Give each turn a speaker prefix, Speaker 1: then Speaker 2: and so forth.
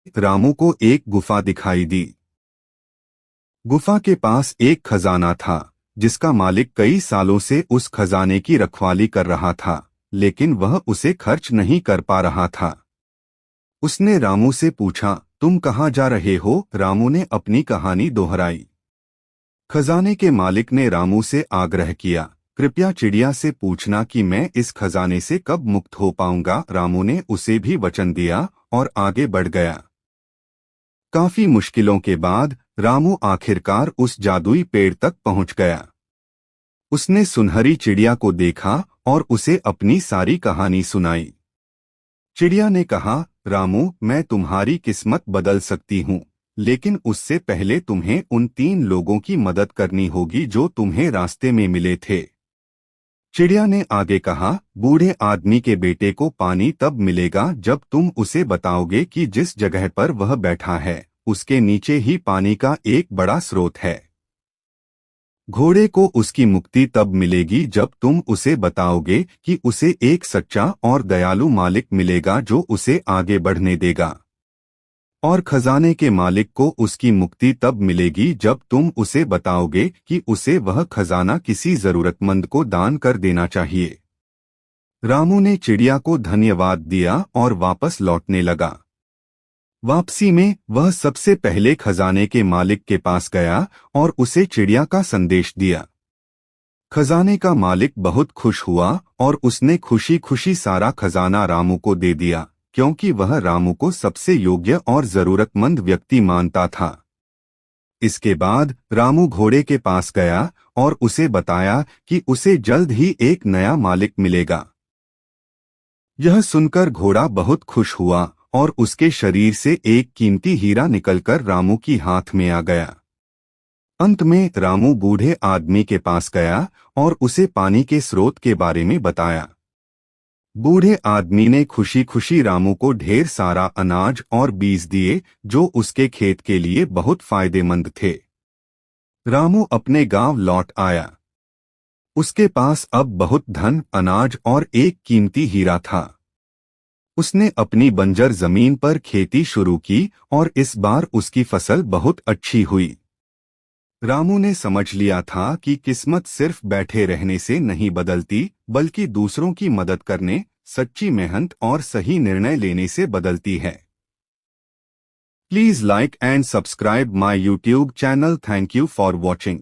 Speaker 1: रामू को एक गुफा दिखाई दी। गुफा के पास एक खजाना था जिसका मालिक कई सालों से उस खजाने की रखवाली कर रहा था, लेकिन वह उसे खर्च नहीं कर पा रहा था। उसने रामू से पूछा, तुम कहाँ जा रहे हो? रामू ने अपनी कहानी दोहराई। खजाने के मालिक ने रामू से आग्रह किया, कृपया चिड़िया से पूछना कि मैं इस खजाने से कब मुक्त हो पाऊंगा। रामू ने उसे भी वचन दिया और आगे बढ़ गया। काफी मुश्किलों के बाद रामू आखिरकार उस जादुई पेड़ तक पहुंच गया। उसने सुनहरी चिड़िया को देखा और उसे अपनी सारी कहानी सुनाई। चिड़िया ने कहा, रामू, मैं तुम्हारी किस्मत बदल सकती हूँ, लेकिन उससे पहले तुम्हें उन 3 लोगों की मदद करनी होगी जो तुम्हें रास्ते में मिले थे। चिड़िया ने आगे कहा, बूढ़े आदमी के बेटे को पानी तब मिलेगा जब तुम उसे बताओगे कि जिस जगह पर वह बैठा है उसके नीचे ही पानी का एक बड़ा स्रोत है। घोड़े को उसकी मुक्ति तब मिलेगी जब तुम उसे बताओगे कि उसे एक सच्चा और दयालु मालिक मिलेगा जो उसे आगे बढ़ने देगा। और खजाने के मालिक को उसकी मुक्ति तब मिलेगी जब तुम उसे बताओगे कि उसे वह खजाना किसी जरूरतमंद को दान कर देना चाहिए। रामू ने चिड़िया को धन्यवाद दिया और वापस लौटने लगा। वापसी में वह सबसे पहले खजाने के मालिक के पास गया और उसे चिड़िया का संदेश दिया। खजाने का मालिक बहुत खुश हुआ और उसने खुशी खुशी सारा खजाना रामू को दे दिया, क्योंकि वह रामू को सबसे योग्य और जरूरतमंद व्यक्ति मानता था। इसके बाद रामू घोड़े के पास गया और उसे बताया कि उसे जल्द ही एक नया मालिक मिलेगा। यह सुनकर घोड़ा बहुत खुश हुआ और उसके शरीर से एक कीमती हीरा निकलकर रामू की हाथ में आ गया। अंत में रामू बूढ़े आदमी के पास गया और उसे पानी के स्रोत के बारे में बताया। बूढ़े आदमी ने खुशी खुशी रामू को ढेर सारा अनाज और बीज दिए जो उसके खेत के लिए बहुत फायदेमंद थे। रामू अपने गांव लौट आया। उसके पास अब बहुत धन, अनाज और एक कीमती हीरा था। उसने अपनी बंजर जमीन पर खेती शुरू की और इस बार उसकी फसल बहुत अच्छी हुई। रामू ने समझ लिया था कि किस्मत सिर्फ बैठे रहने से नहीं बदलती, बल्कि दूसरों की मदद करने, सच्ची मेहनत और सही निर्णय लेने से बदलती है। Please like and subscribe my YouTube channel. Thank you for watching.